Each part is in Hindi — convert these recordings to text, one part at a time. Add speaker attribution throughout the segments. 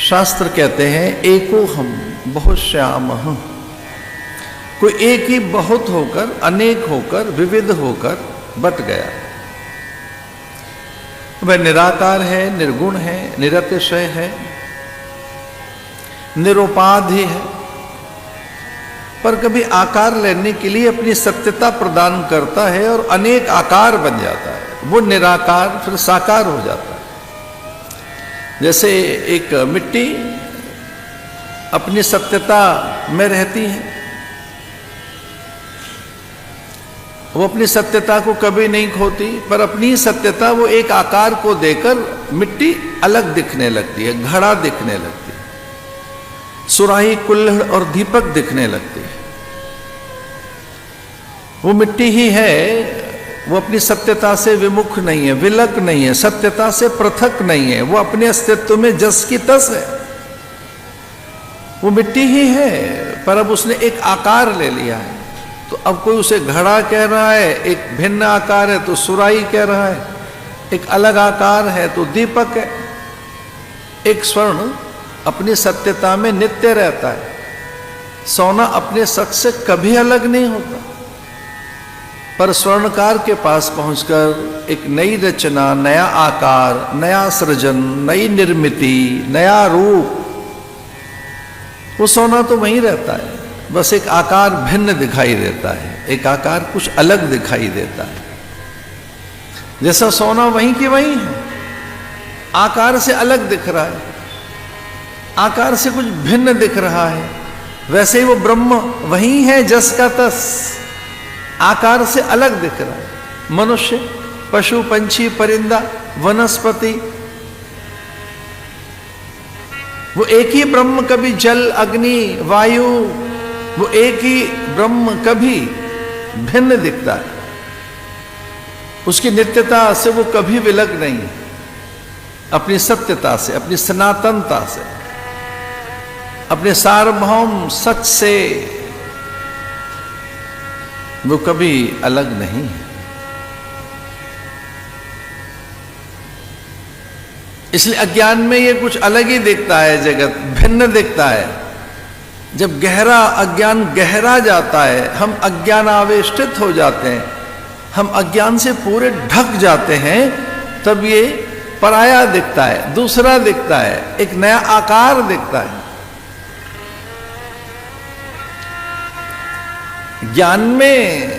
Speaker 1: शास्त्र कहते हैं एको हम बहुत श्यामः, कोई एक ही बहुत होकर, अनेक होकर, विविध होकर बट गया। वह निराकार है, निर्गुण है, निरतिशय है, निरुपाधि है, पर कभी आकार लेने के लिए अपनी सत्यता प्रदान करता है और अनेक आकार बन जाता है। वो निराकार फिर साकार हो जाता है। जैसे एक मिट्टी अपनी सत्यता में रहती है, वो अपनी सत्यता को कभी नहीं खोती, पर अपनी सत्यता वो एक आकार को देकर मिट्टी अलग दिखने लगती है, घड़ा दिखने लगती है, सुराही, कुल्हड़ और दीपक दिखने लगती है। वो मिट्टी ही है, वो अपनी सत्यता से विमुख नहीं है, विलक नहीं है, सत्यता से पृथक नहीं है, वो अपने अस्तित्व में जस की तस है। वो मिट्टी ही है, पर अब उसने एक आकार ले लिया है। तो अब कोई उसे घड़ा कह रहा है, एक भिन्न आकार है तो सुराही कह रहा है, एक अलग आकार है तो दीपक है। एक स्वर्ण अपनी सत्यता में नित्य रहता है। सोना अपने सच से कभी अलग नहीं होता, पर स्वर्णकार के पास पहुंचकर एक नई रचना, नया आकार, नया सृजन, नई निर्मिति, नया रूप, वो सोना तो वहीं रहता है, बस एक आकार भिन्न दिखाई देता है, एक आकार कुछ अलग दिखाई देता है। जैसा सोना वहीं की वहीं है, आकार से अलग दिख रहा है, आकार से कुछ भिन्न दिख रहा है, वैसे ही वो ब्रह्म वहीं है जस का तस, आकार से अलग दिख रहा है। मनुष्य, पशु, पंछी, परिंदा, वनस्पति, वो एक ही ब्रह्म कभी जल, अग्नि, वायु, वो एक ही ब्रह्म कभी भिन्न दिखता है। उसकी नित्यता से वो कभी विलग नहीं है, अपनी सत्यता से, अपनी सनातनता से, अपने सार्वभौम सच से वो कभी अलग नहीं है। इसलिए अज्ञान में ये कुछ अलग ही दिखता है, जगत भिन्न दिखता है। जब गहरा अज्ञान गहरा जाता है, हम अज्ञान आवेष्टित हो जाते हैं, हम अज्ञान से पूरे ढक जाते हैं, तब ये पराया दिखता है, दूसरा दिखता है, एक नया आकार दिखता है। ज्ञान में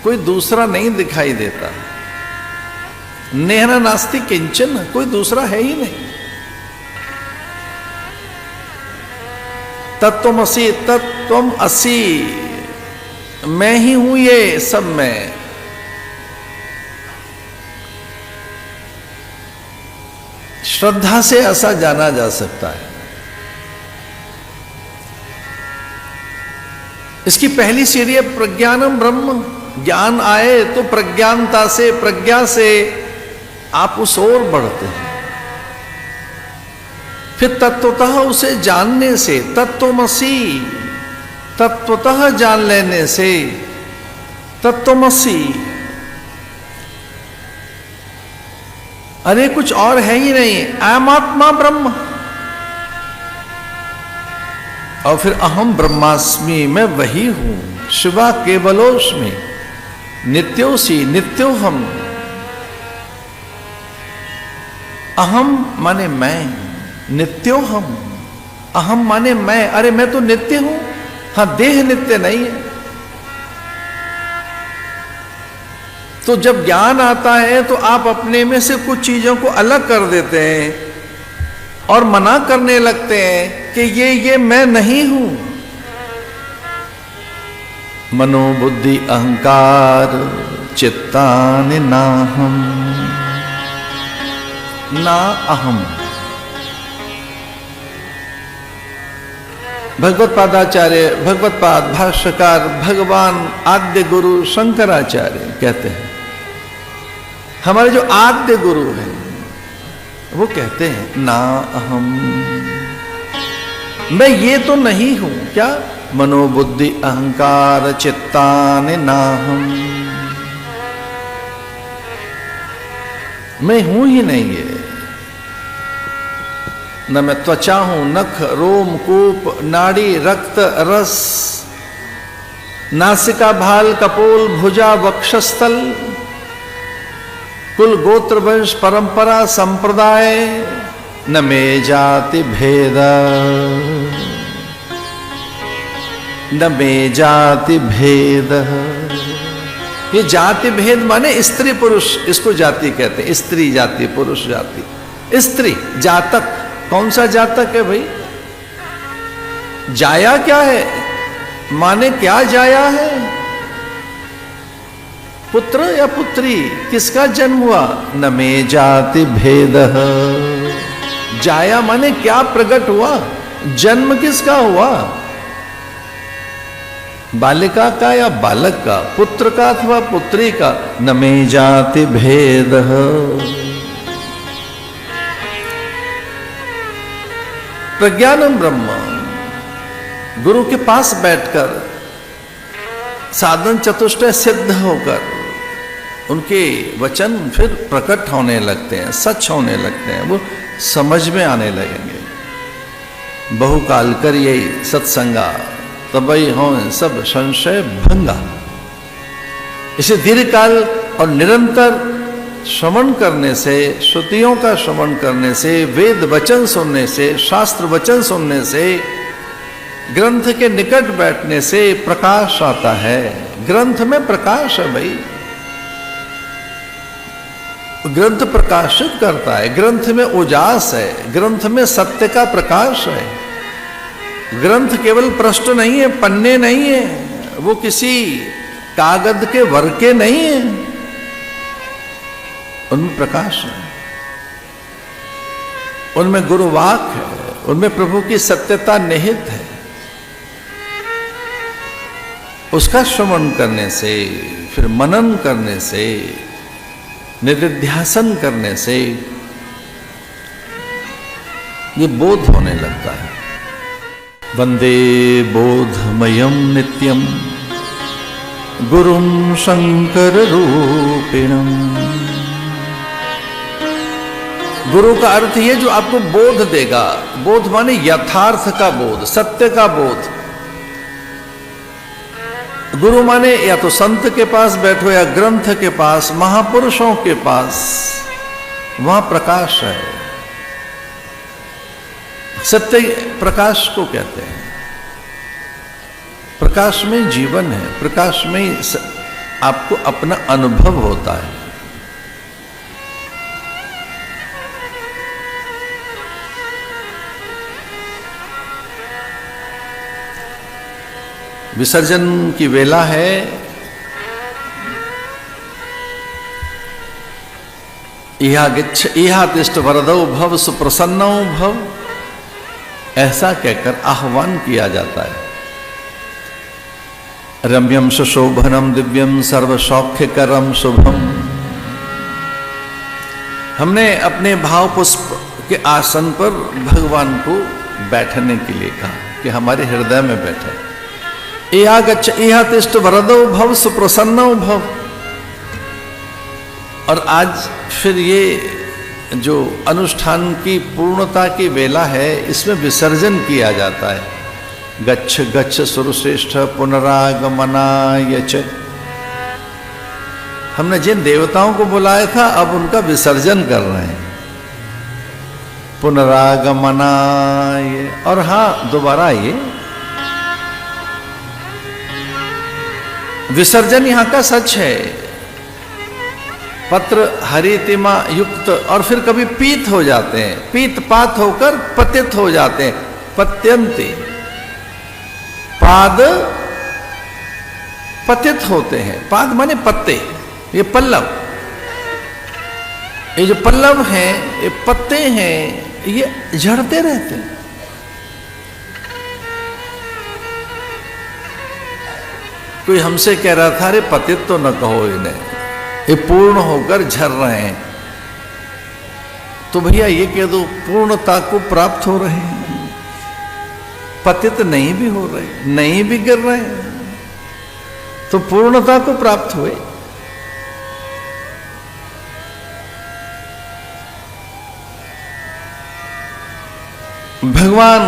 Speaker 1: कोई दूसरा नहीं दिखाई देता। नेहना नास्ति किंचन, कोई दूसरा है ही नहीं। तत्त्वमसि, तत्त्वम असि, मैं ही हूं ये सब में। श्रद्धा से ऐसा जाना जा सकता है। इसकी पहली सीढ़ी है प्रज्ञानम ब्रह्म। ज्ञान आए तो प्रज्ञानता से, प्रज्ञा से आप उस ओर बढ़ते हैं। फिर तत्वतः उसे जानने से, तत्त्वमसि, तत्वतः जान लेने से, तत्त्वमसि, अरे कुछ और है ही नहीं, अहम आत्मा ब्रह्म। और फिर अहम ब्रह्मास्मि, मैं वही हूं, शिवा केवलोस्मि, नित्योसी नित्योहम। अहम माने मैं, नित्योहम, अहम माने मैं। अरे मैं तो नित्य हूं, हां देह नित्य नहीं है। तो जब ज्ञान आता है तो आप अपने में से कुछ चीजों को अलग कर देते हैं और मना करने लगते हैं कि ये मैं नहीं हूं। मनोबुद्धि अहंकार चित्तानि नाहम, ना अहम। भगवत पादाचार्य, भगवत पाद भाष्यकार, भगवान आद्य गुरु शंकराचार्य कहते हैं, हमारे जो आद्य गुरु हैं वो कहते हैं ना अहम, मैं ये तो नहीं हूं। क्या? मनोबुद्धि अहंकार चित्तानि नाहम, मैं हूं ही नहीं है। न मैं त्वचा हूं, नख, रोम, कूप, नाड़ी, रक्त, रस, नासिका, भाल, कपोल, भुजा, वक्षस्थल, कुल, गोत्र, वंश, परंपरा, संप्रदाय, न मे जाति भेद, न मे जाति भेद। ये जाति भेद माने स्त्री पुरुष, इसको जाति कहते हैं। स्त्री जाति, पुरुष जाति। स्त्री जातक, कौन सा जातक है भाई? जाया क्या है? माने क्या जाया है? पुत्र या पुत्री, किसका जन्म हुआ? न मे जाति भेद। जाया माने क्या प्रकट हुआ? जन्म किसका हुआ? बालिका का या बालक का, पुत्र का अथवा पुत्री का? न मे जाति भेद। प्रज्ञानम ब्रह्म, गुरु के पास बैठकर साधन चतुष्टय सिद्ध होकर उनके वचन फिर प्रकट होने लगते हैं, सच होने लगते हैं, वो समझ में आने लगेंगे। बहुकाल कर यही सत्संगा तबई हो सब संशय भंगा। इसे दीर्घकाल और निरंतर श्रवण करने से, श्रुतियों का श्रवण करने से, वेद वचन सुनने से, शास्त्र वचन सुनने से, ग्रंथ के निकट बैठने से प्रकाश आता है। ग्रंथ में प्रकाश है भाई, ग्रंथ प्रकाशित करता है, ग्रंथ में उजास है, ग्रंथ में सत्य का प्रकाश है। ग्रंथ केवल पृष्ठ नहीं है, पन्ने नहीं है, वो किसी कागज के वर्के नहीं है, उनमें प्रकाश है, उनमें गुरुवाक है, उनमें प्रभु की सत्यता निहित है। उसका श्रवण करने से, फिर मनन करने से, निधिध्यासन करने से ये बोध होने लगता है। वंदे बोधमयम नित्यम गुरुं शंकर रूपिणम। गुरु का अर्थ ये जो आपको बोध देगा। बोध माने यथार्थ का बोध, सत्य का बोध। गुरु माने या तो संत के पास बैठो या ग्रंथ के पास, महापुरुषों के पास, वहां प्रकाश है। सत्य प्रकाश को कहते हैं। प्रकाश में जीवन है, प्रकाश में आपको अपना अनुभव होता है। विसर्जन की वेला है। इहा गिच्छ इहा तिष्ठ वरदौ भव सुप्रसन्नौ भव, ऐसा कहकर आह्वान किया जाता है। रम्यम सुशोभनम दिव्यम सर्वसौख्यकरम शुभम। हमने अपने भाव पुष्प के आसन पर भगवान को बैठने के लिए कहा कि हमारे हृदय में बैठे। इहा गच्छ इहा तिष्ठ वरदौ भव सुप्रसन्नौ भव। और आज फिर ये जो अनुष्ठान की पूर्णता की वेला है, इसमें विसर्जन किया जाता है। गच्छ गच्छ सुरश्रेष्ठ पुनरागमनाय च। हमने जिन देवताओं को बुलाया था, अब उनका विसर्जन कर रहे हैं। पुनरागमनाय, और हाँ, दोबारा आइए। विसर्जन यहां का सच है। पत्र हरितिमा युक्त, और फिर कभी पीत हो जाते हैं, पीत पात होकर पतित हो जाते हैं। पत्यंती, पाद पतित होते हैं। पाद माने पत्ते, ये पल्लव, ये जो पल्लव हैं, ये पत्ते हैं, ये झड़ते रहते हैं। कोई हमसे कह रहा था, अरे पतित तो न कहो इन्हें, ये पूर्ण होकर झड़ रहे हैं। तो भैया ये कह दो पूर्णता को प्राप्त हो रहे हैं, पतित नहीं भी हो रहे, नहीं भी गिर रहे हैं, तो पूर्णता को प्राप्त हुए। भगवान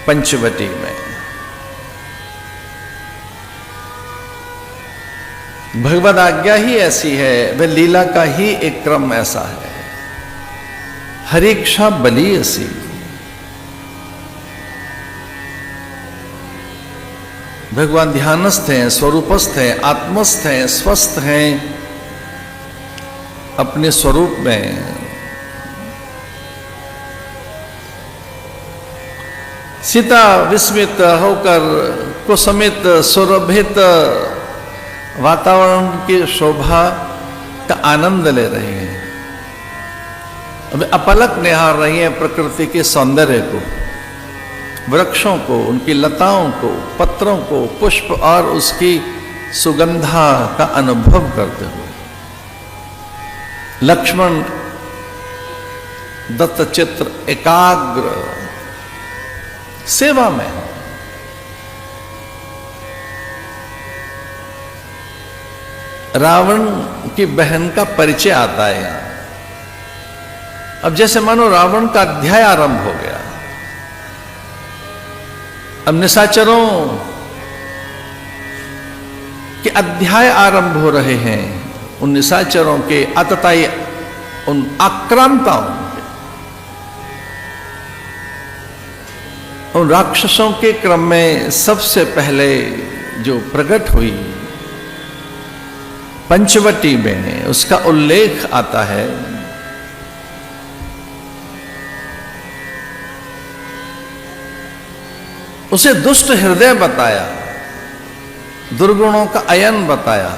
Speaker 1: पंचवटी में, भगवद आज्ञा ही ऐसी है, वह लीला का ही एक क्रम ऐसा है। हरीक्षा बली असी, भगवान ध्यानस्थ हैं, स्वरूपस्थ हैं, आत्मस्थ हैं, स्वस्थ हैं अपने स्वरूप में। सीता विस्मित होकर कुसुमित सुरभित वातावरण की शोभा का आनंद ले रही हैं, अब अपलक निहार रही हैं प्रकृति के सौंदर्य को, वृक्षों को, उनकी लताओं को, पत्रों को, पुष्प और उसकी सुगंधा का अनुभव करते हुए। लक्ष्मण दत्तचित्र एकाग्र सेवा में। रावण की बहन का परिचय आता है यहां। अब जैसे मानो रावण का अध्याय आरंभ हो गया। अब निशाचरों के अध्याय आरंभ हो रहे हैं, उन निशाचरों के आतताई, उन आक्रांताओं के, उन राक्षसों के क्रम में सबसे पहले जो प्रकट हुई पंचवटी में, उसका उल्लेख आता है। उसे दुष्ट हृदय बताया, दुर्गुणों का अयन बताया।